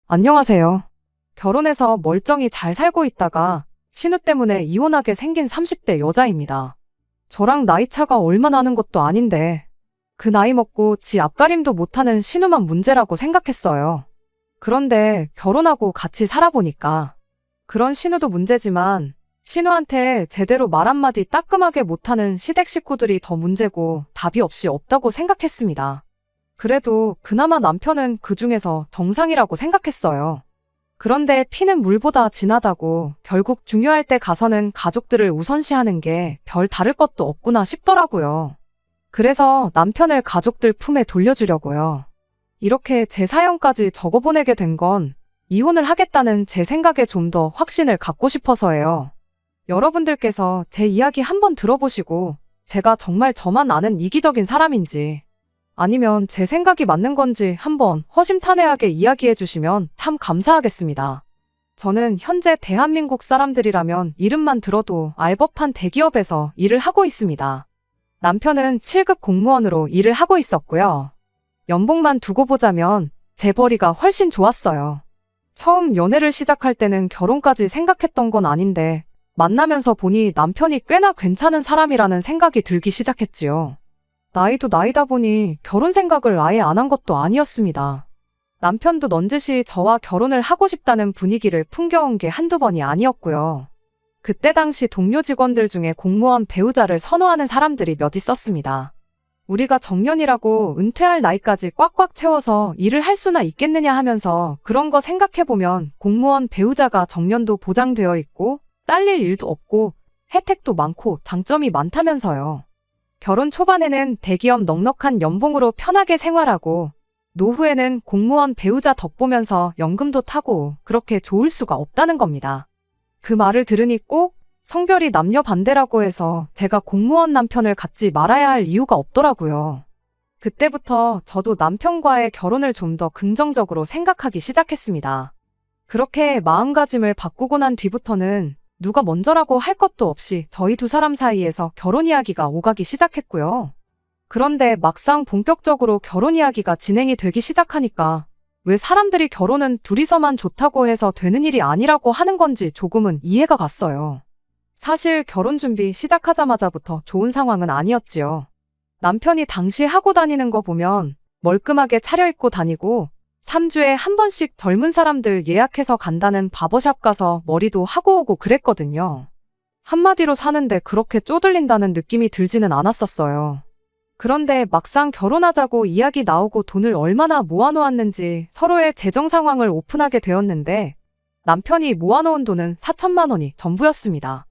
안녕하세요. 결혼해서 멀쩡히 잘 살고 있다가 신우 때문에 이혼하게 생긴 30대 여자입니다. 저랑 나이 차가 얼마 나는 것도 아닌데 그 나이 먹고 지 앞가림도 못하는 신우만 문제라고 생각했어요. 그런데 결혼하고 같이 살아보니까 그런 신우도 문제지만 신우한테 제대로 말 한마디 따끔하게 못하는 시댁 식구들이 더 문제고 답이 없이 없다고 생각했습니다. 그래도 그나마 남편은 그 중에서 정상이라고 생각했어요. 그런데 피는 물보다 진하다고 결국 중요할 때 가서는 가족들을 우선시하는 게 별 다를 것도 없구나 싶더라고요. 그래서 남편을 가족들 품에 돌려주려고요. 이렇게 제 사연까지 적어보내게 된 건 이혼을 하겠다는 제 생각에 좀 더 확신을 갖고 싶어서예요. 여러분들께서 제 이야기 한번 들어보시고 제가 정말 저만 아는 이기적인 사람인지 아니면 제 생각이 맞는 건지 한번 허심탄회하게 이야기해 주시면 참 감사하겠습니다. 저는 현재 대한민국 사람들이라면 이름만 들어도 알 법한 대기업에서 일을 하고 있습니다. 남편은 7급 공무원으로 일을 하고 있었고요. 연봉만 두고 보자면 재벌이가 훨씬 좋았어요. 처음 연애를 시작할 때는 결혼까지 생각했던 건 아닌데 만나면서 보니 남편이 꽤나 괜찮은 사람이라는 생각이 들기 시작했지요. 나이도 나이다 보니 결혼 생각을 아예 안 한 것도 아니었습니다. 남편도 넌지시 저와 결혼을 하고 싶다는 분위기를 풍겨온 게 한두 번이 아니었고요. 그때 당시 동료 직원들 중에 공무원 배우자를 선호하는 사람들이 몇 있었습니다. 우리가 정년이라고 은퇴할 나이까지 꽉꽉 채워서 일을 할 수나 있겠느냐 하면서 그런 거 생각해보면 공무원 배우자가 정년도 보장되어 있고 잘릴 일도 없고 혜택도 많고 장점이 많다면서요. 결혼 초반에는 대기업 넉넉한 연봉으로 편하게 생활하고 노후에는 공무원 배우자 덕보면서 연금도 타고 그렇게 좋을 수가 없다는 겁니다. 그 말을 들으니 꼭 성별이 남녀 반대라고 해서 제가 공무원 남편을 갖지 말아야 할 이유가 없더라고요. 그때부터 저도 남편과의 결혼을 좀 더 긍정적으로 생각하기 시작했습니다. 그렇게 마음가짐을 바꾸고 난 뒤부터는 누가 먼저라고 할 것도 없이 저희 두 사람 사이에서 결혼 이야기가 오가기 시작했고요. 그런데 막상 본격적으로 결혼 이야기가 진행이 되기 시작하니까 왜 사람들이 결혼은 둘이서만 좋다고 해서 되는 일이 아니라고 하는 건지 조금은 이해가 갔어요. 사실 결혼 준비 시작하자마자부터 좋은 상황은 아니었지요. 남편이 당시 하고 다니는 거 보면 멀끔하게 차려입고 다니고 3주에 한 번씩 젊은 사람들 예약해서 간다는 바버샵 가서 머리도 하고 오고 그랬거든요. 한마디로 사는데 그렇게 쪼들린다는 느낌이 들지는 않았었어요. 그런데 막상 결혼하자고 이야기 나오고 돈을 얼마나 모아놓았는지 서로의 재정 상황을 오픈하게 되었는데 남편이 모아놓은 돈은 4천만 원이 전부였습니다.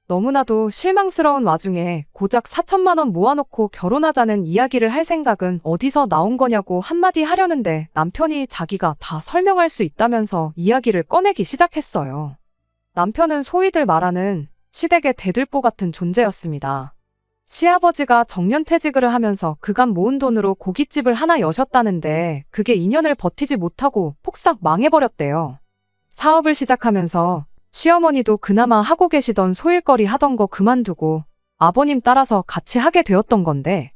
너무나도 실망스러운 와중에 고작 4천만 원 모아놓고 결혼하자는 이야기를 할 생각은 어디서 나온 거냐고 한마디 하려는데 남편이 자기가 다 설명할 수 있다면서 이야기를 꺼내기 시작했어요. 남편은 소위들 말하는 시댁의 대들보 같은 존재였습니다. 시아버지가 정년퇴직을 하면서 그간 모은 돈으로 고깃집을 하나 여셨다는데 그게 2년을 버티지 못하고 폭삭 망해버렸대요. 사업을 시작하면서 시어머니도 그나마 하고 계시던 소일거리 하던 거 그만두고 아버님 따라서 같이 하게 되었던 건데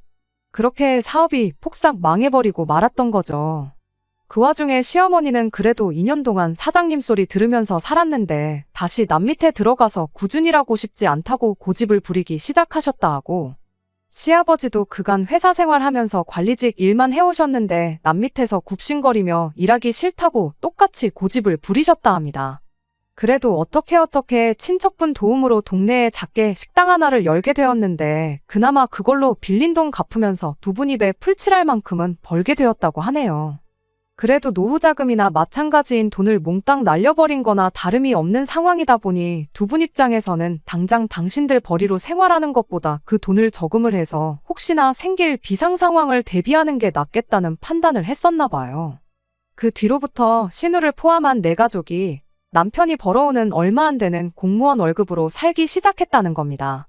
그렇게 사업이 폭삭 망해버리고 말았던 거죠. 그 와중에 시어머니는 그래도 2년 동안 사장님 소리 들으면서 살았는데 다시 남 밑에 들어가서 꾸준히 일하고 싶지 않다고 고집을 부리기 시작하셨다 하고 시아버지도 그간 회사 생활하면서 관리직 일만 해오셨는데 남 밑에서 굽신거리며 일하기 싫다고 똑같이 고집을 부리셨다 합니다. 그래도 어떻게 친척분 도움으로 동네에 작게 식당 하나를 열게 되었는데 그나마 그걸로 빌린 돈 갚으면서 두 분 입에 풀칠할 만큼은 벌게 되었다고 하네요. 그래도 노후 자금이나 마찬가지인 돈을 몽땅 날려버린 거나 다름이 없는 상황이다 보니 두 분 입장에서는 당장 당신들 벌이로 생활하는 것보다 그 돈을 저금을 해서 혹시나 생길 비상 상황을 대비하는 게 낫겠다는 판단을 했었나 봐요. 그 뒤로부터 신우를 포함한 네 가족이 남편이 벌어오는 얼마 안 되는 공무원 월급으로 살기 시작했다는 겁니다.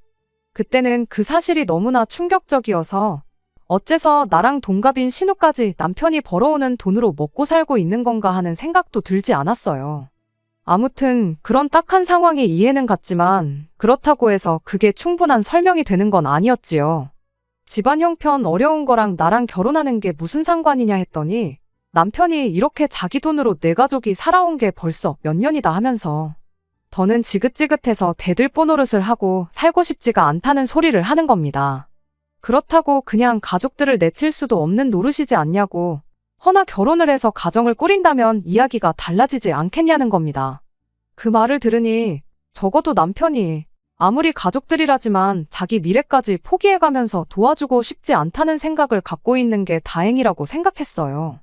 그때는 그 사실이 너무나 충격적이어서 어째서 나랑 동갑인 신우까지 남편이 벌어오는 돈으로 먹고 살고 있는 건가 하는 생각도 들지 않았어요. 아무튼 그런 딱한 상황이 이해는 갔지만 그렇다고 해서 그게 충분한 설명이 되는 건 아니었지요. 집안 형편 어려운 거랑 나랑 결혼하는 게 무슨 상관이냐 했더니 남편이 이렇게 자기 돈으로 내 가족이 살아온 게 벌써 몇 년이다 하면서 더는 지긋지긋해서 대들보 노릇을 하고 살고 싶지가 않다는 소리를 하는 겁니다. 그렇다고 그냥 가족들을 내칠 수도 없는 노릇이지 않냐고, 허나 결혼을 해서 가정을 꾸린다면 이야기가 달라지지 않겠냐는 겁니다. 그 말을 들으니 적어도 남편이 아무리 가족들이라지만 자기 미래까지 포기해가면서 도와주고 싶지 않다는 생각을 갖고 있는 게 다행이라고 생각했어요.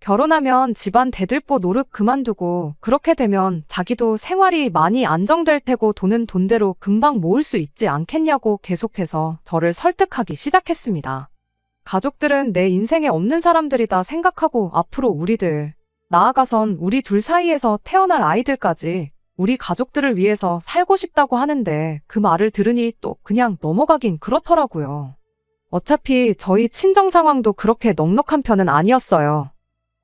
결혼하면 집안 대들보 노릇 그만두고 그렇게 되면 자기도 생활이 많이 안정될 테고 돈은 돈대로 금방 모을 수 있지 않겠냐고 계속해서 저를 설득하기 시작했습니다. 가족들은 내 인생에 없는 사람들이다 생각하고 앞으로 우리들, 나아가선 우리 둘 사이에서 태어날 아이들까지 우리 가족들을 위해서 살고 싶다고 하는데 그 말을 들으니 또 그냥 넘어가긴 그렇더라고요. 어차피 저희 친정 상황도 그렇게 넉넉한 편은 아니었어요.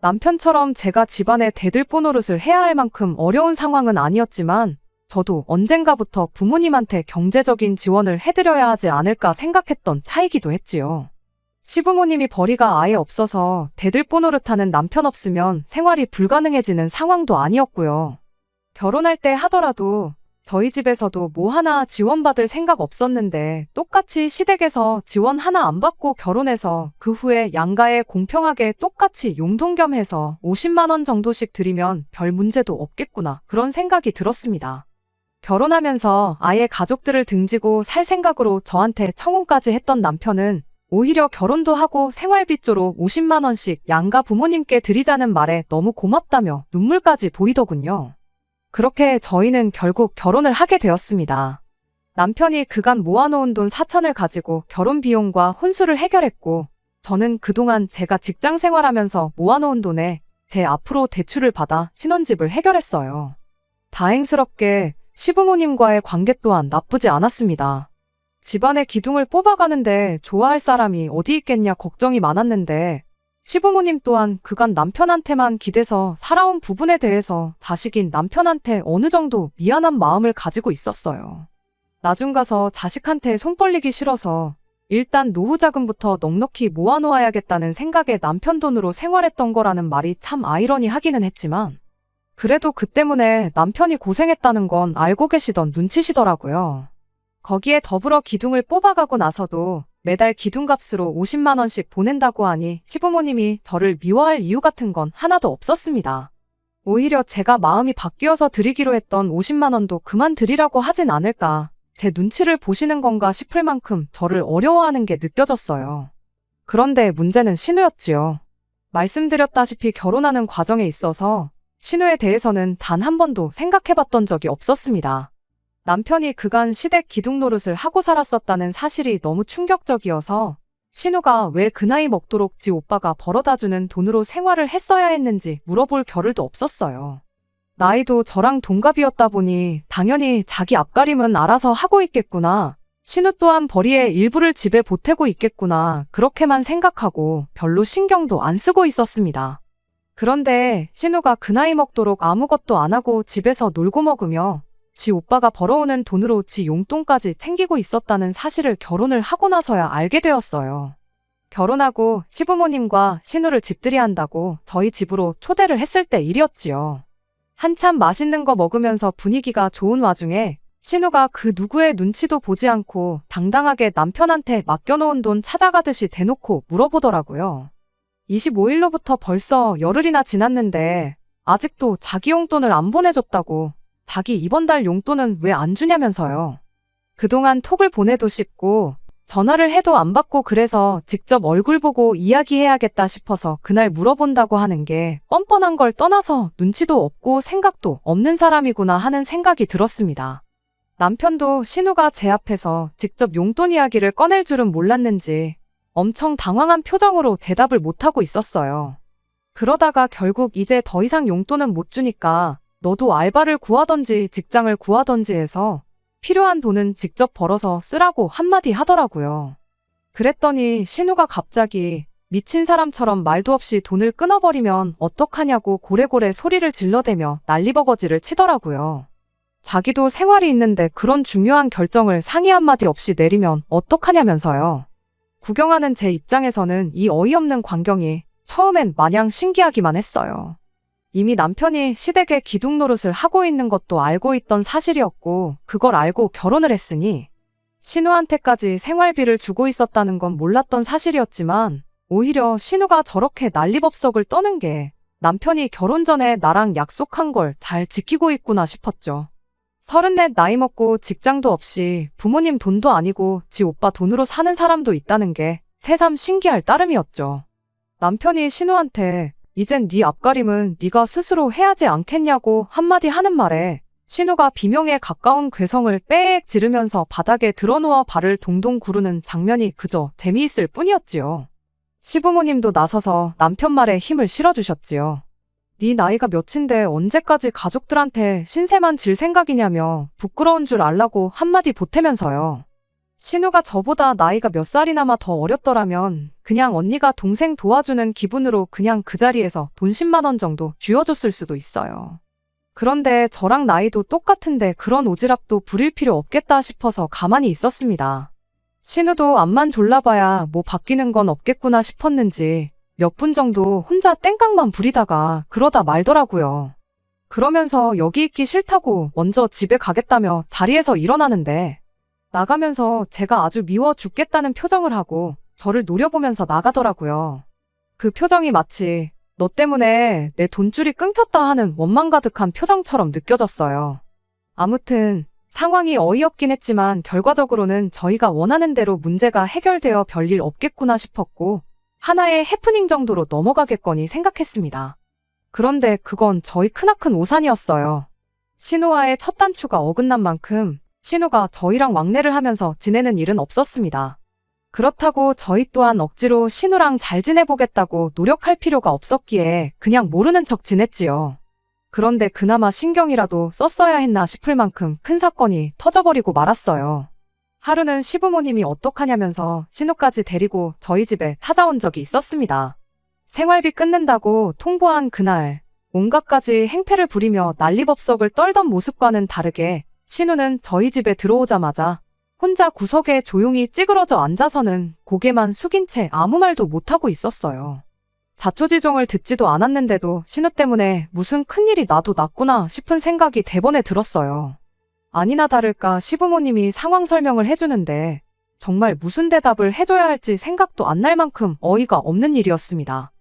남편처럼 제가 집안에 대들보 노릇을 해야 할 만큼 어려운 상황은 아니었지만 저도 언젠가부터 부모님한테 경제적인 지원을 해드려야 하지 않을까 생각했던 차이기도 했지요. 시부모님이 벌이가 아예 없어서 대들보 노릇하는 남편 없으면 생활이 불가능해지는 상황도 아니었고요. 결혼할 때 하더라도 저희 집에서도 뭐 하나 지원받을 생각 없었는데 똑같이 시댁에서 지원 하나 안 받고 결혼해서 그 후에 양가에 공평하게 똑같이 용돈 겸 해서 50만 원 정도씩 드리면 별 문제도 없겠구나 그런 생각이 들었습니다. 결혼하면서 아예 가족들을 등지고 살 생각으로 저한테 청혼까지 했던 남편은 오히려 결혼도 하고 생활비조로 50만 원씩 양가 부모님께 드리자는 말에 너무 고맙다며 눈물까지 보이더군요. 그렇게 저희는 결국 결혼을 하게 되었습니다. 남편이 그간 모아놓은 돈 4천을 가지고 결혼 비용과 혼수를 해결했고 저는 그동안 제가 직장 생활하면서 모아놓은 돈에 제 앞으로 대출을 받아 신혼집을 해결했어요. 다행스럽게 시부모님과의 관계 또한 나쁘지 않았습니다. 집안의 기둥을 뽑아가는데 좋아할 사람이 어디 있겠냐 걱정이 많았는데 시부모님 또한 그간 남편한테만 기대서 살아온 부분에 대해서 자식인 남편한테 어느 정도 미안한 마음을 가지고 있었어요. 나중 가서 자식한테 손 벌리기 싫어서 일단 노후 자금부터 넉넉히 모아놓아야겠다는 생각에 남편 돈으로 생활했던 거라는 말이 참 아이러니하기는 했지만 그래도 그 때문에 남편이 고생했다는 건 알고 계시던 눈치시더라고요. 거기에 더불어 기둥을 뽑아가고 나서도 매달 기둥값으로 50만 원씩 보낸다고 하니 시부모님이 저를 미워할 이유 같은 건 하나도 없었습니다. 오히려 제가 마음이 바뀌어서 드리기로 했던 50만 원도 그만 드리라고 하진 않을까, 제 눈치를 보시는 건가 싶을 만큼 저를 어려워하는 게 느껴졌어요. 그런데 문제는 신우였지요. 말씀드렸다시피 결혼하는 과정에 있어서 신우에 대해서는 단 한 번도 생각해봤던 적이 없었습니다. 남편이 그간 시댁 기둥 노릇을 하고 살았었다는 사실이 너무 충격적이어서 신우가 왜 그 나이 먹도록 지 오빠가 벌어다주는 돈으로 생활을 했어야 했는지 물어볼 겨를도 없었어요. 나이도 저랑 동갑이었다 보니 당연히 자기 앞가림은 알아서 하고 있겠구나, 신우 또한 벌이의 일부를 집에 보태고 있겠구나 그렇게만 생각하고 별로 신경도 안 쓰고 있었습니다. 그런데 신우가 그 나이 먹도록 아무것도 안 하고 집에서 놀고 먹으며 지 오빠가 벌어오는 돈으로 지 용돈까지 챙기고 있었다는 사실을 결혼을 하고 나서야 알게 되었어요. 결혼하고 시부모님과 신우를 집들이 한다고 저희 집으로 초대를 했을 때 일이었지요. 한참 맛있는 거 먹으면서 분위기가 좋은 와중에 신우가 그 누구의 눈치도 보지 않고 당당하게 남편한테 맡겨놓은 돈 찾아가듯이 대놓고 물어보더라고요. 25일로부터 벌써 열흘이나 지났는데 아직도 자기 용돈을 안 보내줬다고, 자기 이번 달 용돈은 왜 안 주냐면서요. 그동안 톡을 보내도 싶고 전화를 해도 안 받고 그래서 직접 얼굴 보고 이야기해야겠다 싶어서 그날 물어본다고 하는 게 뻔뻔한 걸 떠나서 눈치도 없고 생각도 없는 사람이구나 하는 생각이 들었습니다. 남편도 신우가 제 앞에서 직접 용돈 이야기를 꺼낼 줄은 몰랐는지 엄청 당황한 표정으로 대답을 못하고 있었어요. 그러다가 결국 이제 더 이상 용돈은 못 주니까 너도 알바를 구하던지 직장을 구하던지 해서 필요한 돈은 직접 벌어서 쓰라고 한마디 하더라고요. 그랬더니 신우가 갑자기 미친 사람처럼 말도 없이 돈을 끊어버리면 어떡하냐고 고래고래 소리를 질러대며 난리버거지를 치더라고요. 자기도 생활이 있는데 그런 중요한 결정을 상의 한마디 없이 내리면 어떡하냐면서요. 구경하는 제 입장에서는 이 어이없는 광경이 처음엔 마냥 신기하기만 했어요. 이미 남편이 시댁에 기둥 노릇을 하고 있는 것도 알고 있던 사실이었고, 그걸 알고 결혼을 했으니 신우한테까지 생활비를 주고 있었다는 건 몰랐던 사실이었지만, 오히려 신우가 저렇게 난리법석을 떠는 게 남편이 결혼 전에 나랑 약속한 걸 잘 지키고 있구나 싶었죠. 34 나이 먹고 직장도 없이 부모님 돈도 아니고 지 오빠 돈으로 사는 사람도 있다는 게 새삼 신기할 따름이었죠. 남편이 신우한테 이젠 네 앞가림은 네가 스스로 해야지 않겠냐고 한마디 하는 말에 신우가 비명에 가까운 괴성을 빼액 지르면서 바닥에 드러누워 발을 동동 구르는 장면이 그저 재미있을 뿐이었지요. 시부모님도 나서서 남편 말에 힘을 실어주셨지요. 네 나이가 몇인데 언제까지 가족들한테 신세만 질 생각이냐며 부끄러운 줄 알라고 한마디 보태면서요. 신우가 저보다 나이가 몇 살이나마 더 어렸더라면 그냥 언니가 동생 도와주는 기분으로 그냥 그 자리에서 돈 10만 원 정도 쥐어줬을 수도 있어요. 그런데 저랑 나이도 똑같은데 그런 오지랖도 부릴 필요 없겠다 싶어서 가만히 있었습니다. 신우도 앞만 졸라봐야 뭐 바뀌는 건 없겠구나 싶었는지 몇 분 정도 혼자 땡깡만 부리다가 그러다 말더라고요. 그러면서 여기 있기 싫다고 먼저 집에 가겠다며 자리에서 일어나는데 나가면서 제가 아주 미워 죽겠다는 표정을 하고 저를 노려보면서 나가더라고요. 그 표정이 마치 너 때문에 내 돈줄이 끊겼다 하는 원망 가득한 표정처럼 느껴졌어요. 아무튼 상황이 어이없긴 했지만 결과적으로는 저희가 원하는 대로 문제가 해결되어 별일 없겠구나 싶었고 하나의 해프닝 정도로 넘어가겠거니 생각했습니다. 그런데 그건 저희 크나큰 오산이었어요. 신우와의 첫 단추가 어긋난 만큼 신우가 저희랑 왕래를 하면서 지내는 일은 없었습니다. 그렇다고 저희 또한 억지로 신우랑 잘 지내보겠다고 노력할 필요가 없었기에 그냥 모르는 척 지냈지요. 그런데 그나마 신경이라도 썼어야 했나 싶을 만큼 큰 사건이 터져버리고 말았어요. 하루는 시부모님이 어떡하냐면서 신우까지 데리고 저희 집에 찾아온 적이 있었습니다. 생활비 끊는다고 통보한 그날 온갖가지 행패를 부리며 난리법석을 떨던 모습과는 다르게 신우는 저희 집에 들어오자마자 혼자 구석에 조용히 찌그러져 앉아서는 고개만 숙인 채 아무 말도 못하고 있었어요. 자초지종을 듣지도 않았는데도 신우 때문에 무슨 큰일이 나도 났구나 싶은 생각이 대번에 들었어요. 아니나 다를까 시부모님이 상황 설명을 해주는데 정말 무슨 대답을 해줘야 할지 생각도 안 날 만큼 어이가 없는 일이었습니다.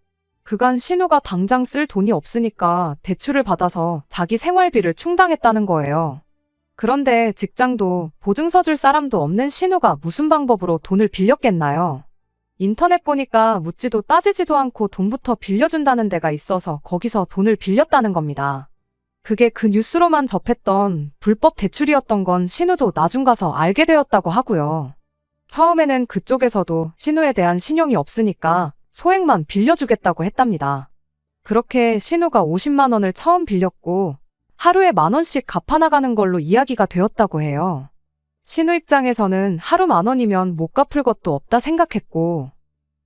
그간 신우가 당장 쓸 돈이 없으니까 대출을 받아서 자기 생활비를 충당했다는 거예요. 그런데 직장도 보증서 줄 사람도 없는 신우가 무슨 방법으로 돈을 빌렸겠나요? 인터넷 보니까 묻지도 따지지도 않고 돈부터 빌려준다는 데가 있어서 거기서 돈을 빌렸다는 겁니다. 그게 그 뉴스로만 접했던 불법 대출이었던 건 신우도 나중 가서 알게 되었다고 하고요. 처음에는 그쪽에서도 신우에 대한 신용이 없으니까 소액만 빌려주겠다고 했답니다. 그렇게 신우가 50만 원을 처음 빌렸고 하루에 10,000원씩 갚아나가는 걸로 이야기가 되었다고 해요. 신우 입장에서는 하루 10,000원이면 못 갚을 것도 없다 생각했고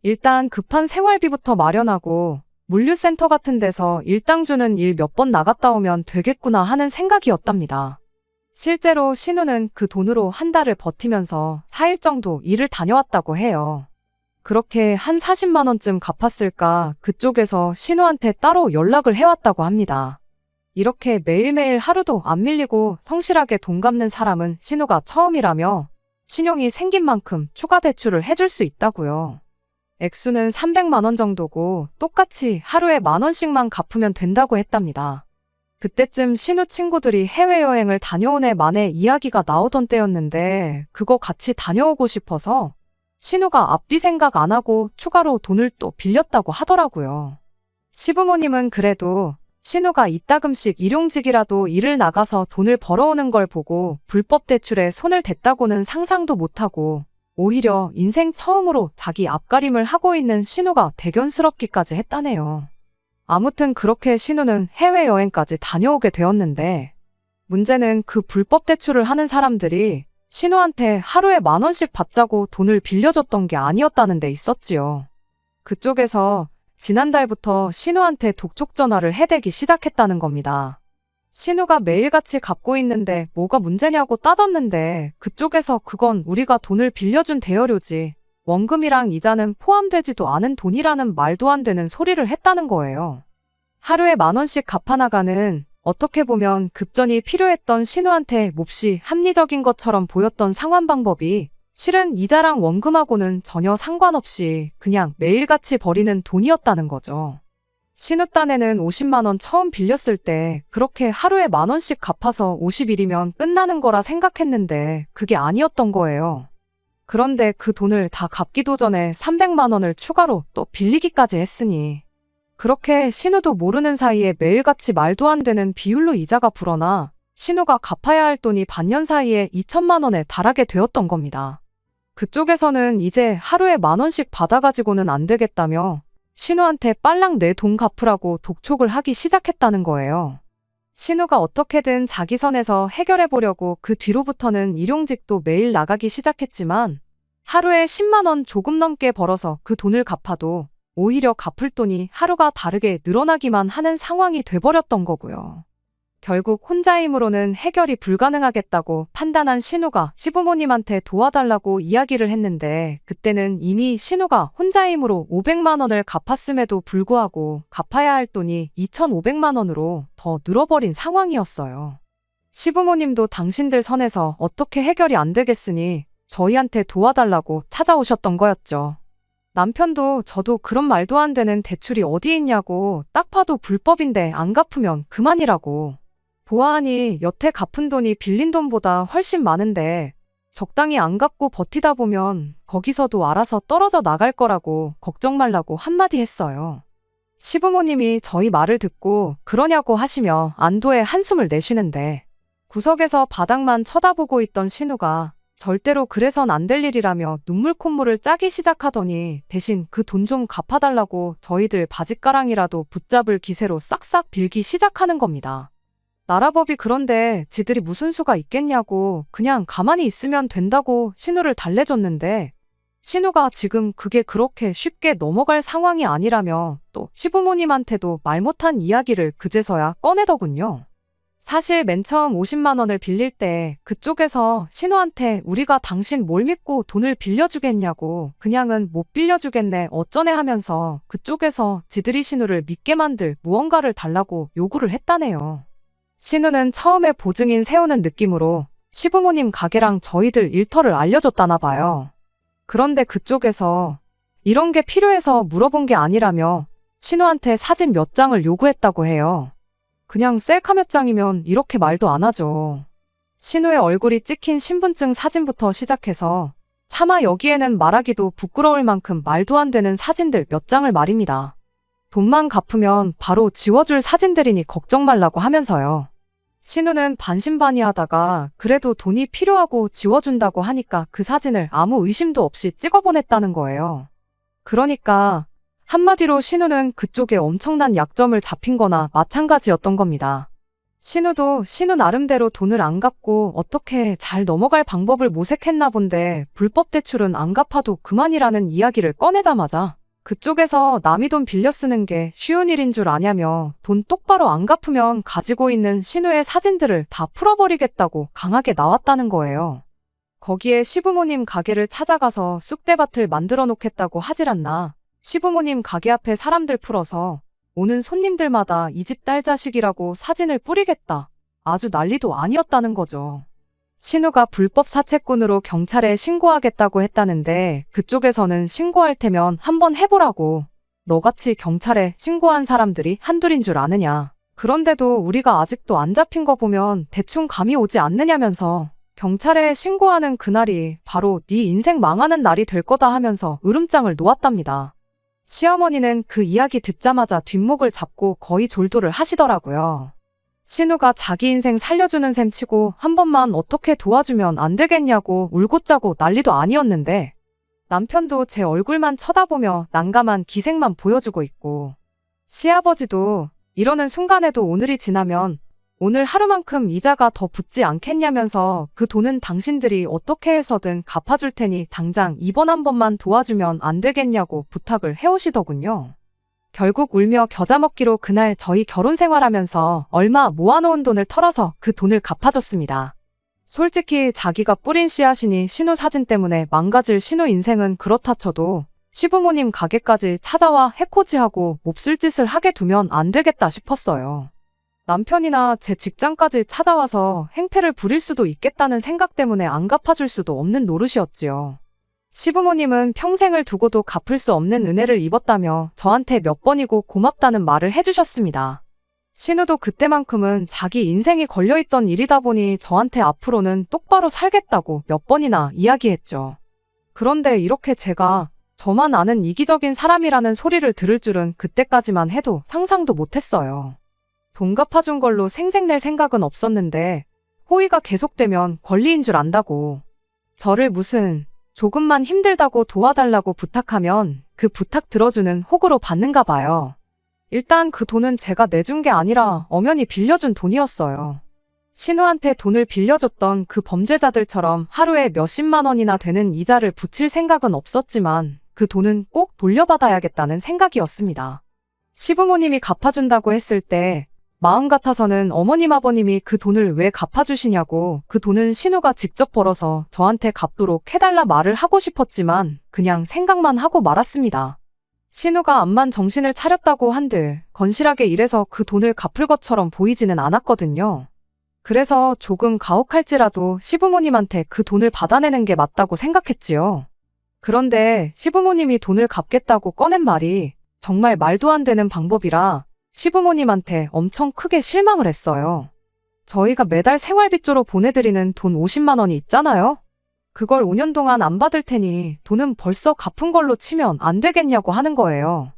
일단 급한 생활비부터 마련하고 물류센터 같은 데서 일당 주는 일 몇 번 나갔다 오면 되겠구나 하는 생각이었답니다. 실제로 신우는 그 돈으로 한 달을 버티면서 4일 정도 일을 다녀왔다고 해요. 그렇게 한 40만 원쯤 갚았을까 그쪽에서 신우한테 따로 연락을 해왔다고 합니다. 이렇게 매일매일 하루도 안 밀리고 성실하게 돈 갚는 사람은 신우가 처음이라며 신용이 생긴 만큼 추가 대출을 해줄 수 있다고요. 액수는 300만 원 정도고 똑같이 하루에 10,000원씩만 갚으면 된다고 했답니다. 그때쯤 신우 친구들이 해외여행을 다녀온 애 만에 이야기가 나오던 때였는데 그거 같이 다녀오고 싶어서 신우가 앞뒤 생각 안 하고 추가로 돈을 또 빌렸다고 하더라고요. 시부모님은 그래도 신우가 이따금씩 일용직이라도 일을 나가서 돈을 벌어오는 걸 보고 불법 대출에 손을 댔다고는 상상도 못하고 오히려 인생 처음으로 자기 앞가림을 하고 있는 신우가 대견스럽기까지 했다네요. 아무튼 그렇게 신우는 해외여행까지 다녀오게 되었는데 문제는 그 불법 대출을 하는 사람들이 신우한테 하루에 10,000원씩 받자고 돈을 빌려줬던 게 아니었다는 데 있었지요. 그쪽에서 지난달부터 신우한테 독촉 전화를 해대기 시작했다는 겁니다. 신우가 매일같이 갚고 있는데 뭐가 문제냐고 따졌는데 그쪽에서 그건 우리가 돈을 빌려준 대여료지 원금이랑 이자는 포함되지도 않은 돈이라는 말도 안 되는 소리를 했다는 거예요. 하루에 10,000원씩 갚아나가는 어떻게 보면 급전이 필요했던 신우한테 몹시 합리적인 것처럼 보였던 상환 방법이 실은 이자랑 원금하고는 전혀 상관없이 그냥 매일같이 버리는 돈이었다는 거죠. 신우 딴에는 50만 원 처음 빌렸을 때 그렇게 하루에 10,000원씩 갚아서 50일이면 끝나는 거라 생각했는데 그게 아니었던 거예요. 그런데 그 돈을 다 갚기도 전에 300만 원을 추가로 또 빌리기까지 했으니 그렇게 신우도 모르는 사이에 매일같이 말도 안 되는 비율로 이자가 불어나 신우가 갚아야 할 돈이 반년 사이에 2천만 원에 달하게 되었던 겁니다. 그쪽에서는 이제 하루에 10,000원씩 받아가지고는 안 되겠다며 신우한테 빨랑 내 돈 갚으라고 독촉을 하기 시작했다는 거예요. 신우가 어떻게든 자기 선에서 해결해보려고 그 뒤로부터는 일용직도 매일 나가기 시작했지만 하루에 10만 원 조금 넘게 벌어서 그 돈을 갚아도 오히려 갚을 돈이 하루가 다르게 늘어나기만 하는 상황이 돼버렸던 거고요. 결국 혼자 힘으로는 해결이 불가능하겠다고 판단한 신우가 시부모님한테 도와달라고 이야기를 했는데 그때는 이미 신우가 혼자 힘으로 500만 원을 갚았음에도 불구하고 갚아야 할 돈이 2,500만 원으로 더 늘어버린 상황이었어요. 시부모님도 당신들 선에서 어떻게 해결이 안 되겠으니 저희한테 도와달라고 찾아오셨던 거였죠. 남편도 저도 그런 말도 안 되는 대출이 어디 있냐고 딱 봐도 불법인데 안 갚으면 그만이라고. 보아하니 여태 갚은 돈이 빌린 돈보다 훨씬 많은데 적당히 안 갚고 버티다 보면 거기서도 알아서 떨어져 나갈 거라고 걱정 말라고 한마디 했어요. 시부모님이 저희 말을 듣고 그러냐고 하시며 안도의 한숨을 내쉬는데 구석에서 바닥만 쳐다보고 있던 신우가 절대로 그래선 안 될 일이라며 눈물 콧물을 짜기 시작하더니 대신 그 돈 좀 갚아달라고 저희들 바짓가랑이라도 붙잡을 기세로 싹싹 빌기 시작하는 겁니다. 나라법이 그런데 지들이 무슨 수가 있겠냐고 그냥 가만히 있으면 된다고 신우를 달래줬는데 신우가 지금 그게 그렇게 쉽게 넘어갈 상황이 아니라며 또 시부모님한테도 말 못한 이야기를 그제서야 꺼내더군요. 사실 맨 처음 50만 원을 빌릴 때 그쪽에서 신우한테 우리가 당신 뭘 믿고 돈을 빌려주겠냐고 그냥은 못 빌려주겠네 어쩌네 하면서 그쪽에서 지들이 신우를 믿게 만들 무언가를 달라고 요구를 했다네요. 신우는 처음에 보증인 세우는 느낌으로 시부모님 가게랑 저희들 일터를 알려줬다나 봐요. 그런데 그쪽에서 이런 게 필요해서 물어본 게 아니라며 신우한테 사진 몇 장을 요구했다고 해요. 그냥 셀카 몇 장이면 이렇게 말도 안 하죠. 신우의 얼굴이 찍힌 신분증 사진부터 시작해서 차마 여기에는 말하기도 부끄러울 만큼 말도 안 되는 사진들 몇 장을 말입니다. 돈만 갚으면 바로 지워줄 사진들이니 걱정 말라고 하면서요. 신우는 반신반의하다가 그래도 돈이 필요하고 지워준다고 하니까 그 사진을 아무 의심도 없이 찍어보냈다는 거예요. 그러니까 한마디로 신우는 그쪽에 엄청난 약점을 잡힌 거나 마찬가지였던 겁니다. 신우도 신우 나름대로 돈을 안 갚고 어떻게 잘 넘어갈 방법을 모색했나 본데 불법 대출은 안 갚아도 그만이라는 이야기를 꺼내자마자 그쪽에서 남이 돈 빌려 쓰는 게 쉬운 일인 줄 아냐며 돈 똑바로 안 갚으면 가지고 있는 신우의 사진들을 다 풀어버리겠다고 강하게 나왔다는 거예요. 거기에 시부모님 가게를 찾아가서 쑥대밭을 만들어 놓겠다고 하질 않나. 시부모님 가게 앞에 사람들 풀어서 오는 손님들마다 이 집 딸 자식이라고 사진을 뿌리겠다. 아주 난리도 아니었다는 거죠. 신우가 불법 사채꾼으로 경찰에 신고하겠다고 했다는데 그쪽에서는 신고할 테면 한번 해보라고. 너같이 경찰에 신고한 사람들이 한둘인 줄 아느냐. 그런데도 우리가 아직도 안 잡힌 거 보면 대충 감이 오지 않느냐면서 경찰에 신고하는 그날이 바로 네 인생 망하는 날이 될 거다 하면서 으름장을 놓았답니다. 시어머니는 그 이야기 듣자마자 뒷목을 잡고 거의 졸도를 하시더라고요. 신우가 자기 인생 살려주는 셈 치고 한 번만 어떻게 도와주면 안 되겠냐고 울고 짜고 난리도 아니었는데 남편도 제 얼굴만 쳐다보며 난감한 기색만 보여주고 있고 시아버지도 이러는 순간에도 오늘이 지나면 오늘 하루만큼 이자가 더 붙지 않겠냐면서 그 돈은 당신들이 어떻게 해서든 갚아줄 테니 당장 이번 한 번만 도와주면 안 되겠냐고 부탁을 해오시더군요. 결국 울며 겨자 먹기로 그날 저희 결혼 생활하면서 얼마 모아놓은 돈을 털어서 그 돈을 갚아줬습니다. 솔직히 자기가 뿌린 씨앗이니 신우 사진 때문에 망가질 신우 인생은 그렇다 쳐도 시부모님 가게까지 찾아와 해코지하고 몹쓸 짓을 하게 두면 안 되겠다 싶었어요. 남편이나 제 직장까지 찾아와서 행패를 부릴 수도 있겠다는 생각 때문에 안 갚아줄 수도 없는 노릇이었지요. 시부모님은 평생을 두고도 갚을 수 없는 은혜를 입었다며 저한테 몇 번이고 고맙다는 말을 해주셨습니다. 신우도 그때만큼은 자기 인생이 걸려있던 일이다 보니 저한테 앞으로는 똑바로 살겠다고 몇 번이나 이야기했죠. 그런데 이렇게 제가 저만 아는 이기적인 사람이라는 소리를 들을 줄은 그때까지만 해도 상상도 못했어요. 돈 갚아준 걸로 생색낼 생각은 없었는데 호의가 계속되면 권리인 줄 안다고. 저를 무슨 조금만 힘들다고 도와달라고 부탁하면 그 부탁 들어주는 호구로 받는가 봐요. 일단 그 돈은 제가 내준 게 아니라 엄연히 빌려준 돈이었어요. 신우한테 돈을 빌려줬던 그 범죄자들처럼 하루에 몇십만 원이나 되는 이자를 붙일 생각은 없었지만 그 돈은 꼭 돌려받아야겠다는 생각이었습니다. 시부모님이 갚아준다고 했을 때 마음 같아서는 어머님 아버님이 그 돈을 왜 갚아주시냐고 그 돈은 신우가 직접 벌어서 저한테 갚도록 해달라 말을 하고 싶었지만 그냥 생각만 하고 말았습니다. 신우가 암만 정신을 차렸다고 한들 건실하게 일해서 그 돈을 갚을 것처럼 보이지는 않았거든요. 그래서 조금 가혹할지라도 시부모님한테 그 돈을 받아내는 게 맞다고 생각했지요. 그런데 시부모님이 돈을 갚겠다고 꺼낸 말이 정말 말도 안 되는 방법이라 시부모님한테 엄청 크게 실망을 했어요. 저희가 매달 생활비 쪽으로 보내드리는 돈 50만 원이 있잖아요. 그걸 5년 동안 안 받을 테니 돈은 벌써 갚은 걸로 치면 안 되겠냐고 하는 거예요.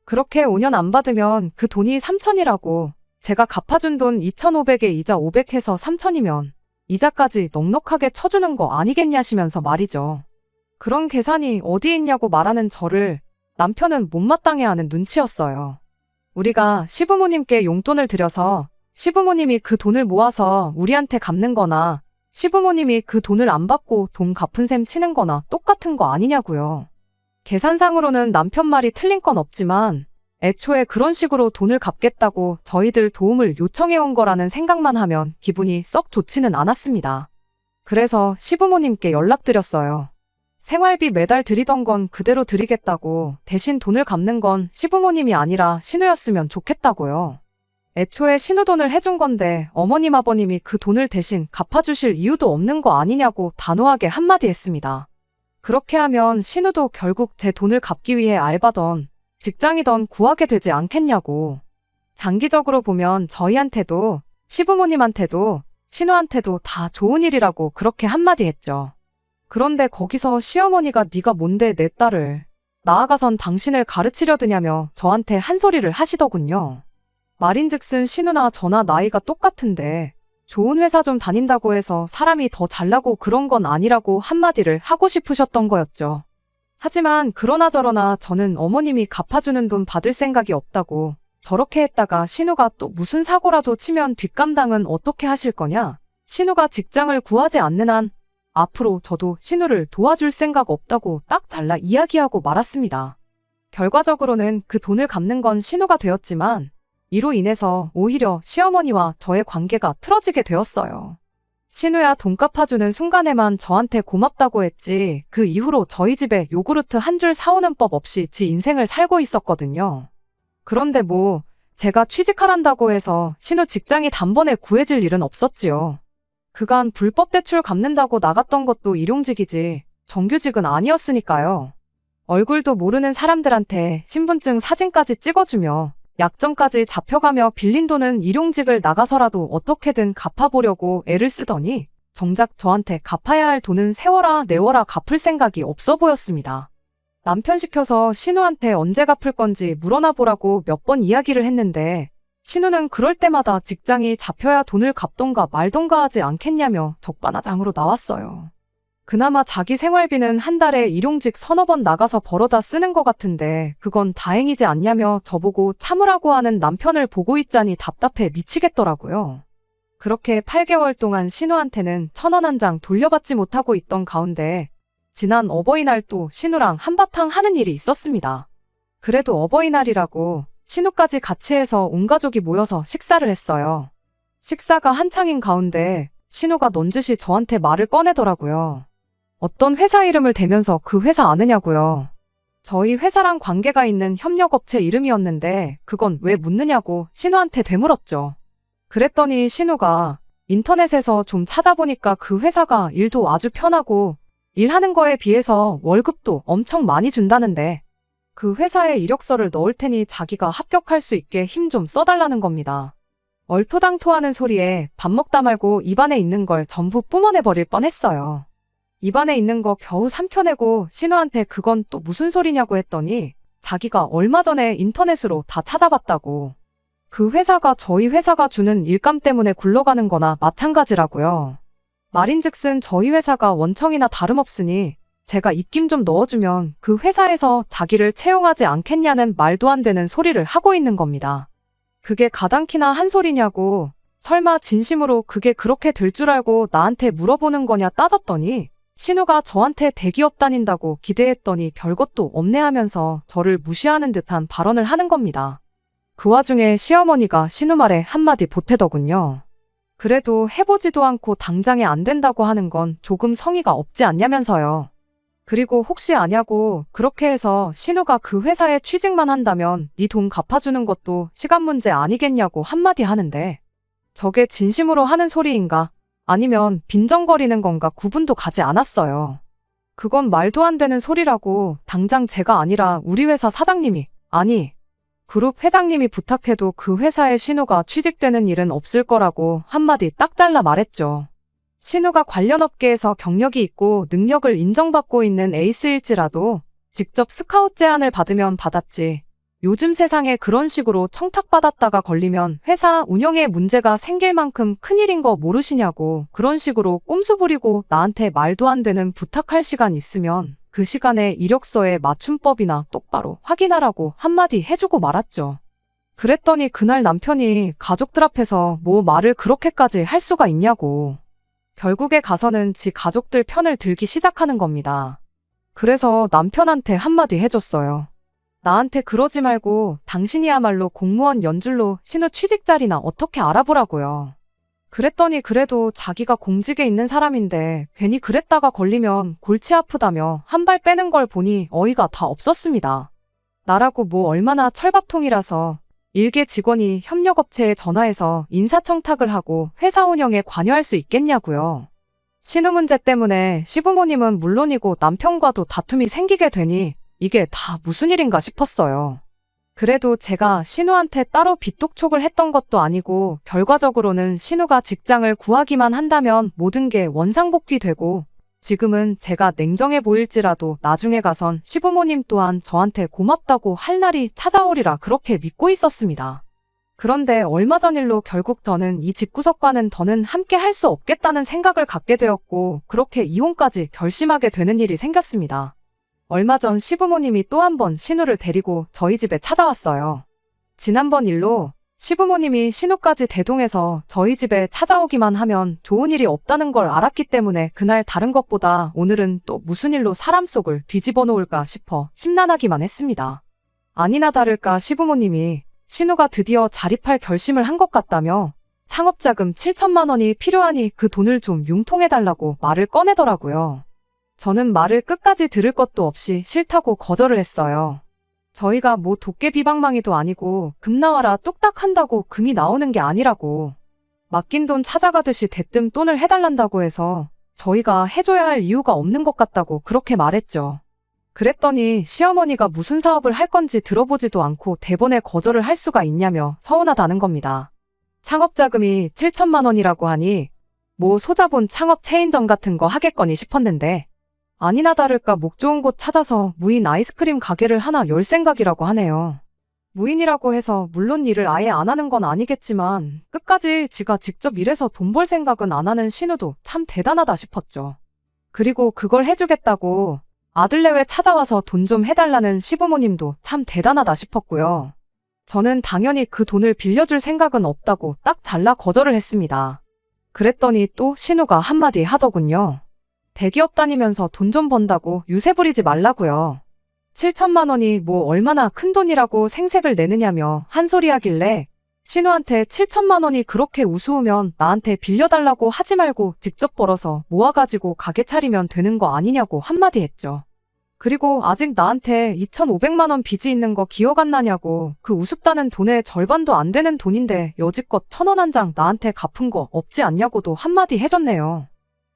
그렇게 5년 안 받으면 그 돈이 3천이라고 제가 갚아준 돈 2,500에 이자 500 해서 3천이면 이자까지 넉넉하게 쳐주는 거 아니겠냐시면서 말이죠. 그런 계산이 어디 있냐고 말하는 저를 남편은 못마땅해하는 눈치였어요. 우리가 시부모님께 용돈을 드려서 시부모님이 그 돈을 모아서 우리한테 갚는 거나 시부모님이 그 돈을 안 받고 돈 갚은 셈 치는 거나 똑같은 거 아니냐고요. 계산상으로는 남편 말이 틀린 건 없지만 애초에 그런 식으로 돈을 갚겠다고 저희들 도움을 요청해온 거라는 생각만 하면 기분이 썩 좋지는 않았습니다. 그래서 시부모님께 연락드렸어요. 생활비 매달 드리던 건 그대로 드리겠다고 대신 돈을 갚는 건 시부모님이 아니라 신우였으면 좋겠다고요. 애초에 신우 돈을 해준 건데 어머님 아버님이 그 돈을 대신 갚아주실 이유도 없는 거 아니냐고 단호하게 한마디 했습니다. 그렇게 하면 신우도 결국 제 돈을 갚기 위해 알바던 직장이던 구하게 되지 않겠냐고. 장기적으로 보면 저희한테도 시부모님한테도 신우한테도 다 좋은 일이라고 그렇게 한마디 했죠. 그런데 거기서 시어머니가 네가 뭔데 내 딸을 나아가선 당신을 가르치려 드냐며 저한테 한 소리를 하시더군요. 말인즉슨 신우나 저나 나이가 똑같은데 좋은 회사 좀 다닌다고 해서 사람이 더 잘나고 그런 건 아니라고 한마디를 하고 싶으셨던 거였죠. 하지만 그러나 저러나 저는 어머님이 갚아주는 돈 받을 생각이 없다고 저렇게 했다가 신우가 또 무슨 사고라도 치면 뒷감당은 어떻게 하실 거냐? 신우가 직장을 구하지 않는 한 앞으로 저도 신우를 도와줄 생각 없다고 딱 잘라 이야기하고 말았습니다. 결과적으로는 그 돈을 갚는 건 신우가 되었지만 이로 인해서 오히려 시어머니와 저의 관계가 틀어지게 되었어요. 신우야 돈 갚아주는 순간에만 저한테 고맙다고 했지 그 이후로 저희 집에 요구르트 한 줄 사오는 법 없이 지 인생을 살고 있었거든요. 그런데 뭐 제가 취직하란다고 해서 신우 직장이 단번에 구해질 일은 없었지요. 그간 불법 대출 갚는다고 나갔던 것도 일용직이지 정규직은 아니었으니까요. 얼굴도 모르는 사람들한테 신분증 사진까지 찍어주며 약정까지 잡혀가며 빌린 돈은 일용직을 나가서라도 어떻게든 갚아보려고 애를 쓰더니 정작 저한테 갚아야 할 돈은 세워라 내워라 갚을 생각이 없어 보였습니다. 남편 시켜서 신우한테 언제 갚을 건지 물어나 보라고 몇 번 이야기를 했는데 신우는 그럴 때마다 직장이 잡혀야 돈을 갚던가 말던가 하지 않겠냐며 적반하장으로 나왔어요. 그나마 자기 생활비는 한 달에 일용직 서너 번 나가서 벌어다 쓰는 것 같은데 그건 다행이지 않냐며 저보고 참으라고 하는 남편을 보고 있자니 답답해 미치겠더라고요. 그렇게 8개월 동안 신우한테는 1,000원 한 장 돌려받지 못하고 있던 가운데 지난 어버이날 또 신우랑 한바탕 하는 일이 있었습니다. 그래도 어버이날이라고 신우까지 같이 해서 온 가족이 모여서 식사를 했어요. 식사가 한창인 가운데 신우가 넌지시 저한테 말을 꺼내더라고요. 어떤 회사 이름을 대면서 그 회사 아느냐고요. 저희 회사랑 관계가 있는 협력업체 이름이었는데 그건 왜 묻느냐고 신우한테 되물었죠. 그랬더니 신우가 인터넷에서 좀 찾아보니까 그 회사가 일도 아주 편하고 일하는 거에 비해서 월급도 엄청 많이 준다는데 그 회사에 이력서를 넣을 테니 자기가 합격할 수 있게 힘 좀 써달라는 겁니다. 얼토당토하는 소리에 밥 먹다 말고 입안에 있는 걸 전부 뿜어내버릴 뻔했어요. 입안에 있는 거 겨우 삼켜내고 신우한테 그건 또 무슨 소리냐고 했더니 자기가 얼마 전에 인터넷으로 다 찾아봤다고. 그 회사가 저희 회사가 주는 일감 때문에 굴러가는 거나 마찬가지라고요. 말인즉슨 저희 회사가 원청이나 다름없으니 제가 입김 좀 넣어주면 그 회사에서 자기를 채용하지 않겠냐는 말도 안 되는 소리를 하고 있는 겁니다. 그게 가당키나 한 소리냐고, 설마 진심으로 그게 그렇게 될 줄 알고 나한테 물어보는 거냐 따졌더니 신우가 저한테 대기업 다닌다고 기대했더니 별것도 없네 하면서 저를 무시하는 듯한 발언을 하는 겁니다. 그 와중에 시어머니가 신우 말에 한마디 보태더군요. 그래도 해보지도 않고 당장에 안 된다고 하는 건 조금 성의가 없지 않냐면서요. 그리고 혹시 아냐고 그렇게 해서 신우가 그 회사에 취직만 한다면 네 돈 갚아주는 것도 시간 문제 아니겠냐고 한마디 하는데 저게 진심으로 하는 소리인가 아니면 빈정거리는 건가 구분도 가지 않았어요. 그건 말도 안 되는 소리라고 당장 제가 아니라 우리 회사 사장님이 아니 그룹 회장님이 부탁해도 그 회사에 신우가 취직되는 일은 없을 거라고 한마디 딱 잘라 말했죠. 신우가 관련 업계에서 경력이 있고 능력을 인정받고 있는 에이스일지라도 직접 스카웃 제안을 받으면 받았지. 요즘 세상에 그런 식으로 청탁받았다가 걸리면 회사 운영에 문제가 생길 만큼 큰일인 거 모르시냐고 그런 식으로 꼼수 부리고 나한테 말도 안 되는 부탁할 시간 있으면 그 시간에 이력서의 맞춤법이나 똑바로 확인하라고 한마디 해주고 말았죠. 그랬더니 그날 남편이 가족들 앞에서 뭐 말을 그렇게까지 할 수가 있냐고. 결국에 가서는 지 가족들 편을 들기 시작하는 겁니다. 그래서 남편한테 한마디 해줬어요. 나한테 그러지 말고 당신이야말로 공무원 연줄로 신우 취직 자리나 어떻게 알아보라고요. 그랬더니 그래도 자기가 공직에 있는 사람인데 괜히 그랬다가 걸리면 골치 아프다며 한 발 빼는 걸 보니 어이가 다 없었습니다. 나라고 뭐 얼마나 철밥통이라서 일개 직원이 협력업체에 전화해서 인사청탁을 하고 회사 운영에 관여할 수 있겠냐고요. 신우 문제 때문에 시부모님은 물론이고 남편과도 다툼이 생기게 되니 이게 다 무슨 일인가 싶었어요. 그래도 제가 신우한테 따로 빚독촉을 했던 것도 아니고 결과적으로는 신우가 직장을 구하기만 한다면 모든 게 원상복귀되고 지금은 제가 냉정해 보일지라도 나중에 가선 시부모님 또한 저한테 고맙다고 할 날이 찾아오리라 그렇게 믿고 있었습니다. 그런데 얼마 전 일로 결국 저는 이 집구석과는 더는 함께 할 수 없겠다는 생각을 갖게 되었고 그렇게 이혼까지 결심하게 되는 일이 생겼습니다. 얼마 전 시부모님이 또 한 번 신우를 데리고 저희 집에 찾아왔어요. 지난번 일로 시부모님이 신우까지 대동해서 저희 집에 찾아오기만 하면 좋은 일이 없다는 걸 알았기 때문에 그날 다른 것보다 오늘은 또 무슨 일로 사람 속을 뒤집어 놓을까 싶어 심란하기만 했습니다. 아니나 다를까 시부모님이 신우가 드디어 자립할 결심을 한 것 같다며 창업자금 7천만 원이 필요하니 그 돈을 좀 융통해달라고 말을 꺼내더라고요. 저는 말을 끝까지 들을 것도 없이 싫다고 거절을 했어요. 저희가 뭐 도깨비방망이도 아니고 금 나와라 뚝딱 한다고 금이 나오는 게 아니라고. 맡긴 돈 찾아가듯이 대뜸 돈을 해달란다고 해서 저희가 해줘야 할 이유가 없는 것 같다고 그렇게 말했죠. 그랬더니 시어머니가 무슨 사업을 할 건지 들어보지도 않고 대번에 거절을 할 수가 있냐며 서운하다는 겁니다. 창업자금이 7천만 원이라고 하니 뭐 소자본 창업 체인점 같은 거 하겠거니 싶었는데 아니나 다를까 목 좋은 곳 찾아서 무인 아이스크림 가게를 하나 열 생각이라고 하네요. 무인이라고 해서 물론 일을 아예 안 하는 건 아니겠지만 끝까지 지가 직접 일해서 돈 벌 생각은 안 하는 신우도 참 대단하다 싶었죠. 그리고 그걸 해주겠다고 아들내외 찾아와서 돈 좀 해달라는 시부모님도 참 대단하다 싶었고요. 저는 당연히 그 돈을 빌려줄 생각은 없다고 딱 잘라 거절을 했습니다. 그랬더니 또 신우가 한마디 하더군요. 대기업 다니면서 돈 좀 번다고 유세 부리지 말라고요. 7천만 원이 뭐 얼마나 큰 돈이라고 생색을 내느냐며 한 소리 하길래 신우한테 7천만 원이 그렇게 우스우면 나한테 빌려달라고 하지 말고 직접 벌어서 모아가지고 가게 차리면 되는 거 아니냐고 한마디 했죠. 그리고 아직 나한테 2,500만 원 빚이 있는 거 기억 안 나냐고, 그 우습다는 돈의 절반도 안 되는 돈인데 여지껏 1,000원 한 장 나한테 갚은 거 없지 않냐고도 한마디 해줬네요.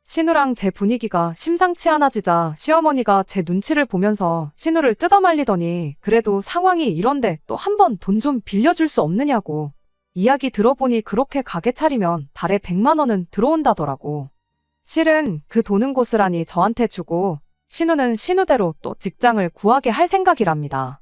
신우랑 제 분위기가 심상치 않아지자 시어머니가 제 눈치를 보면서 신우를 뜯어말리더니 그래도 상황이 이런데 또 한 번 돈 좀 빌려줄 수 없느냐고. 이야기 들어보니 그렇게 가게 차리면 달에 100만 원은 들어온다더라고. 실은 그 돈은 고스란히 저한테 주고 신우는 신우대로 또 직장을 구하게 할 생각이랍니다.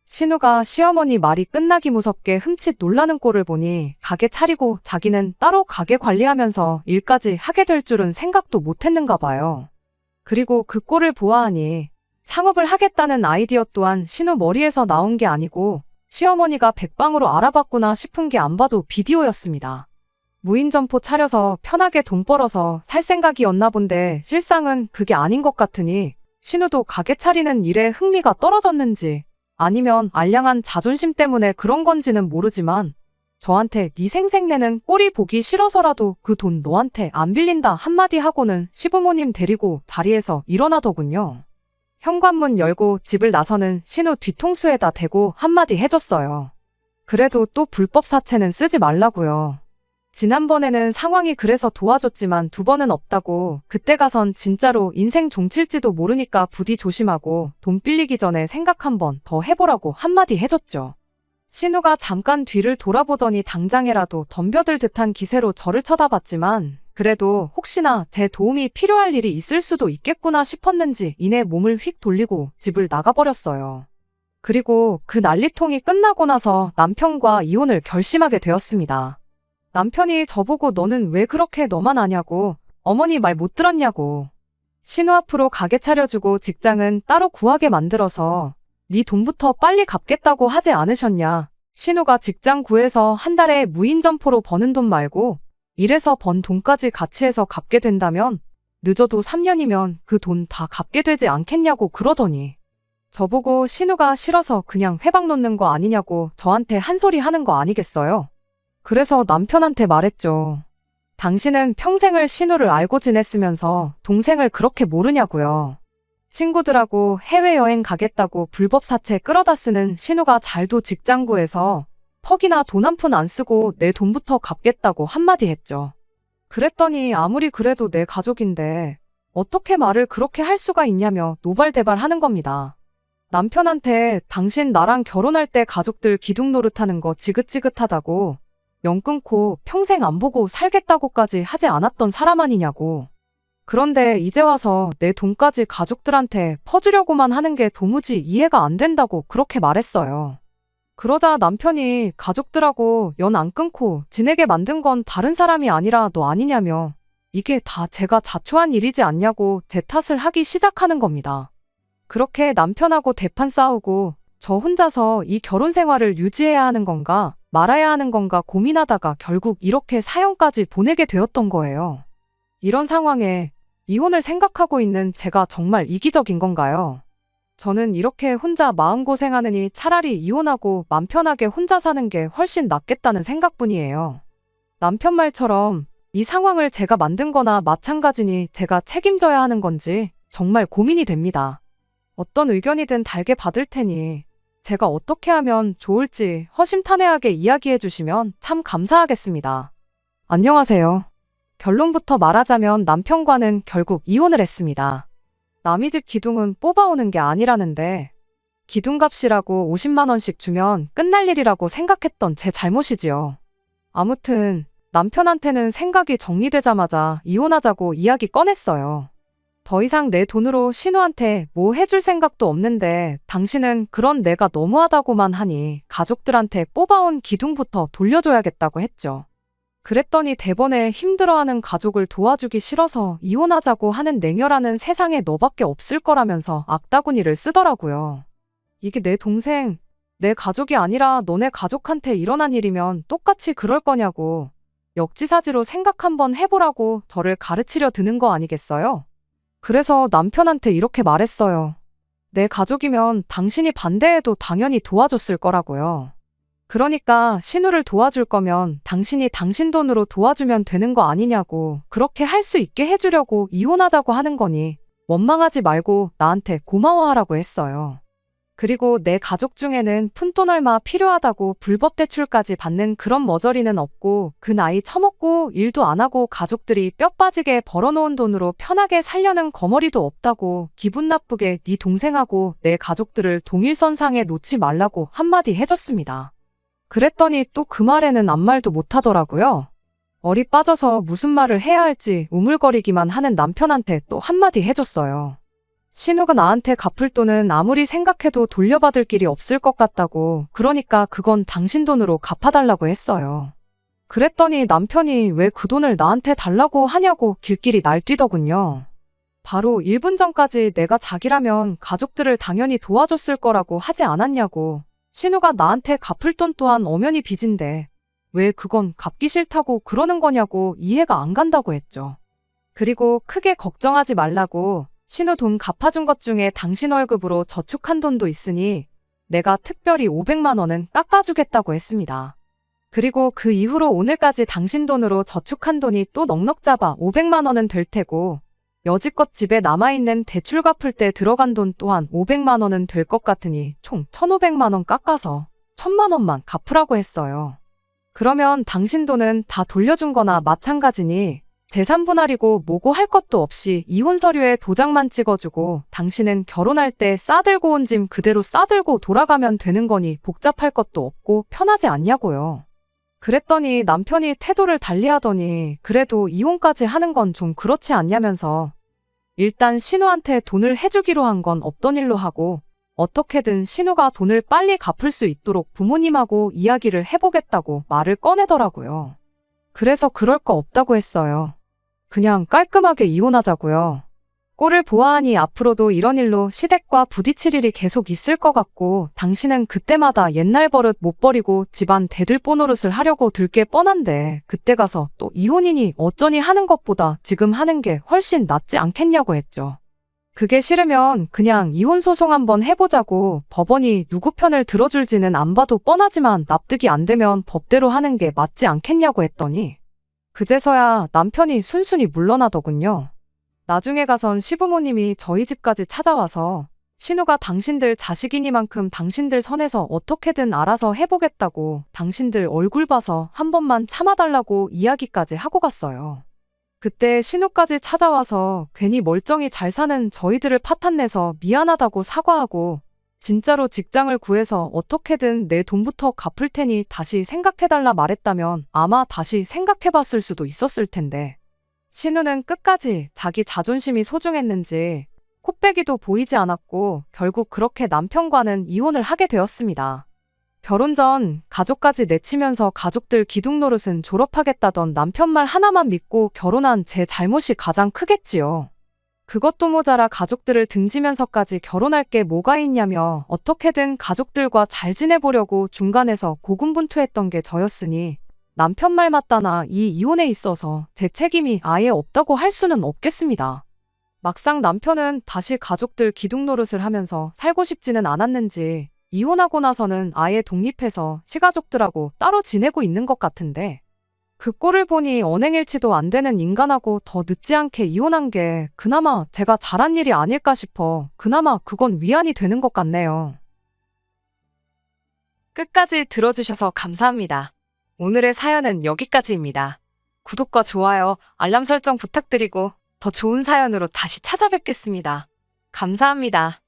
신우가 시어머니 말이 끝나기 무섭게 흠칫 놀라는 꼴을 보니 가게 차리고 자기는 따로 가게 관리하면서 일까지 하게 될 줄은 생각도 못했는가 봐요. 그리고 그 꼴을 보아하니 창업을 하겠다는 아이디어 또한 신우 머리에서 나온 게 아니고 시어머니가 백방으로 알아봤구나 싶은 게 안 봐도 비디오였습니다. 무인 점포 차려서 편하게 돈 벌어서 살 생각이었나 본데 실상은 그게 아닌 것 같으니 신우도 가게 차리는 일에 흥미가 떨어졌는지 아니면 알량한 자존심 때문에 그런 건지는 모르지만 저한테 네 생색내는 꼴이 보기 싫어서라도 그 돈 너한테 안 빌린다 한마디 하고는 시부모님 데리고 자리에서 일어나더군요. 현관문 열고 집을 나서는 신우 뒤통수에다 대고 한마디 해줬어요. 그래도 또 불법 사채는 쓰지 말라고요. 지난번에는 상황이 그래서 도와줬지만 두 번은 없다고, 그때 가선 진짜로 인생 종칠지도 모르니까 부디 조심하고 돈 빌리기 전에 생각 한 번 더 해보라고 한마디 해줬죠. 신우가 잠깐 뒤를 돌아보더니 당장에라도 덤벼들 듯한 기세로 저를 쳐다봤지만 그래도 혹시나 제 도움이 필요할 일이 있을 수도 있겠구나 싶었는지 이내 몸을 휙 돌리고 집을 나가버렸어요. 그리고 그 난리통이 끝나고 나서 남편과 이혼을 결심하게 되었습니다. 남편이 저보고 너는 왜 그렇게 너만 아냐고, 어머니 말 못 들었냐고. 신우 앞으로 가게 차려주고 직장은 따로 구하게 만들어서 네 돈부터 빨리 갚겠다고 하지 않으셨냐. 신우가 직장 구해서 한 달에 무인 점포로 버는 돈 말고 일해서 번 돈까지 같이 해서 갚게 된다면 늦어도 3년이면 그 돈 다 갚게 되지 않겠냐고 그러더니 저보고 신우가 싫어서 그냥 회방 놓는 거 아니냐고 저한테 한 소리 하는 거 아니겠어요? 그래서 남편한테 말했죠. 당신은 평생을 신우를 알고 지냈으면서 동생을 그렇게 모르냐고요. 친구들하고 해외여행 가겠다고 불법 사채 끌어다 쓰는 신우가 잘도 직장 구해서 퍽이나 돈 한 푼 안 쓰고 내 돈부터 갚겠다고 한마디 했죠. 그랬더니 아무리 그래도 내 가족인데 어떻게 말을 그렇게 할 수가 있냐며 노발대발 하는 겁니다. 남편한테 당신 나랑 결혼할 때 가족들 기둥 노릇하는 거 지긋지긋하다고, 연 끊고 평생 안 보고 살겠다고까지 하지 않았던 사람 아니냐고. 그런데 이제 와서 내 돈까지 가족들한테 퍼주려고만 하는 게 도무지 이해가 안 된다고 그렇게 말했어요. 그러자 남편이 가족들하고 연 안 끊고 지내게 만든 건 다른 사람이 아니라 너 아니냐며 이게 다 제가 자초한 일이지 않냐고 제 탓을 하기 시작하는 겁니다. 그렇게 남편하고 대판 싸우고 저 혼자서 이 결혼 생활을 유지해야 하는 건가 말아야 하는 건가 고민하다가 결국 이렇게 사연까지 보내게 되었던 거예요. 이런 상황에 이혼을 생각하고 있는 제가 정말 이기적인 건가요? 저는 이렇게 혼자 마음고생하느니 차라리 이혼하고 맘 편하게 혼자 사는 게 훨씬 낫겠다는 생각뿐이에요. 남편 말처럼 이 상황을 제가 만든 거나 마찬가지니 제가 책임져야 하는 건지 정말 고민이 됩니다. 어떤 의견이든 달게 받을 테니 제가 어떻게 하면 좋을지 허심탄회하게 이야기해 주시면 참 감사하겠습니다. 안녕하세요. 결론부터 말하자면 남편과는 결국 이혼을 했습니다. 남의 집 기둥은 뽑아오는 게 아니라는데 기둥값이라고 50만 원씩 주면 끝날 일이라고 생각했던 제 잘못이지요. 아무튼 남편한테는 생각이 정리되자마자 이혼하자고 이야기 꺼냈어요. 더 이상 내 돈으로 신우한테 뭐 해줄 생각도 없는데 당신은 그런 내가 너무하다고만 하니 가족들한테 뽑아온 기둥부터 돌려줘야겠다고 했죠. 그랬더니 대번에 힘들어하는 가족을 도와주기 싫어서 이혼하자고 하는 냉혈하는 세상에 너밖에 없을 거라면서 악다구니를 쓰더라고요. 이게 내 동생, 내 가족이 아니라 너네 가족한테 일어난 일이면 똑같이 그럴 거냐고 역지사지로 생각 한번 해보라고 저를 가르치려 드는 거 아니겠어요? 그래서 남편한테 이렇게 말했어요. 내 가족이면 당신이 반대해도 당연히 도와줬을 거라고요. 그러니까 신우를 도와줄 거면 당신이 당신 돈으로 도와주면 되는 거 아니냐고, 그렇게 할 수 있게 해주려고 이혼하자고 하는 거니 원망하지 말고 나한테 고마워하라고 했어요. 그리고 내 가족 중에는 푼돈 얼마 필요하다고 불법 대출까지 받는 그런 머저리는 없고, 그 나이 처먹고 일도 안 하고 가족들이 뼈 빠지게 벌어놓은 돈으로 편하게 살려는 거머리도 없다고 기분 나쁘게 네 동생하고 내 가족들을 동일선상에 놓지 말라고 한마디 해줬습니다. 그랬더니 또 그 말에는 아무 말도 못하더라고요. 얼이 빠져서 무슨 말을 해야 할지 우물거리기만 하는 남편한테 또 한마디 해줬어요. 신우가 나한테 갚을 돈은 아무리 생각해도 돌려받을 길이 없을 것 같다고, 그러니까 그건 당신 돈으로 갚아달라고 했어요. 그랬더니 남편이 왜 그 돈을 나한테 달라고 하냐고 길길이 날뛰더군요. 바로 1분 전까지 내가 자기라면 가족들을 당연히 도와줬을 거라고 하지 않았냐고, 신우가 나한테 갚을 돈 또한 엄연히 빚인데 왜 그건 갚기 싫다고 그러는 거냐고 이해가 안 간다고 했죠. 그리고 크게 걱정하지 말라고, 신우 돈 갚아준 것 중에 당신 월급으로 저축한 돈도 있으니 내가 특별히 500만 원은 깎아주겠다고 했습니다. 그리고 그 이후로 오늘까지 당신 돈으로 저축한 돈이 또 넉넉 잡아 500만 원은 될 테고, 여지껏 집에 남아있는 대출 갚을 때 들어간 돈 또한 500만 원은 될 것 같으니 총 1,500만 원 깎아서 1,000만 원만 갚으라고 했어요. 그러면 당신 돈은 다 돌려준 거나 마찬가지니 재산 분할이고 뭐고 할 것도 없이 이혼 서류에 도장만 찍어주고 당신은 결혼할 때 싸들고 온 짐 그대로 싸들고 돌아가면 되는 거니 복잡할 것도 없고 편하지 않냐고요. 그랬더니 남편이 태도를 달리하더니 그래도 이혼까지 하는 건 좀 그렇지 않냐면서 일단 신우한테 돈을 해주기로 한 건 없던 일로 하고, 어떻게든 신우가 돈을 빨리 갚을 수 있도록 부모님하고 이야기를 해보겠다고 말을 꺼내더라고요. 그래서 그럴 거 없다고 했어요. 그냥 깔끔하게 이혼하자고요. 꼴을 보아하니 앞으로도 이런 일로 시댁과 부딪힐 일이 계속 있을 것 같고, 당신은 그때마다 옛날 버릇 못 버리고 집안 대들보 노릇을 하려고 들 게 뻔한데 그때 가서 또 이혼이니 어쩌니 하는 것보다 지금 하는 게 훨씬 낫지 않겠냐고 했죠. 그게 싫으면 그냥 이혼 소송 한번 해보자고, 법원이 누구 편을 들어줄지는 안 봐도 뻔하지만 납득이 안 되면 법대로 하는 게 맞지 않겠냐고 했더니 그제서야 남편이 순순히 물러나더군요. 나중에 가선 시부모님이 저희 집까지 찾아와서 신우가 당신들 자식이니만큼 당신들 선에서 어떻게든 알아서 해보겠다고 당신들 얼굴 봐서 한 번만 참아달라고 이야기까지 하고 갔어요. 그때 신우까지 찾아와서 괜히 멀쩡히 잘 사는 저희들을 파탄내서 미안하다고 사과하고, 진짜로 직장을 구해서 어떻게든 내 돈부터 갚을 테니 다시 생각해달라 말했다면 아마 다시 생각해봤을 수도 있었을 텐데, 신우는 끝까지 자기 자존심이 소중했는지 코빼기도 보이지 않았고 결국 그렇게 남편과는 이혼을 하게 되었습니다. 결혼 전 가족까지 내치면서 가족들 기둥 노릇은 졸업하겠다던 남편 말 하나만 믿고 결혼한 제 잘못이 가장 크겠지요. 그것도 모자라 가족들을 등지면서까지 결혼할 게 뭐가 있냐며 어떻게든 가족들과 잘 지내보려고 중간에서 고군분투했던 게 저였으니 남편 말 맞다나 이 이혼에 있어서 제 책임이 아예 없다고 할 수는 없겠습니다. 막상 남편은 다시 가족들 기둥 노릇을 하면서 살고 싶지는 않았는지 이혼하고 나서는 아예 독립해서 시가족들하고 따로 지내고 있는 것 같은데, 그 꼴을 보니 언행일치도 안 되는 인간하고 더 늦지 않게 이혼한 게 그나마 제가 잘한 일이 아닐까 싶어 그나마 그건 위안이 되는 것 같네요. 끝까지 들어주셔서 감사합니다. 오늘의 사연은 여기까지입니다. 구독과 좋아요, 알람 설정 부탁드리고 더 좋은 사연으로 다시 찾아뵙겠습니다. 감사합니다.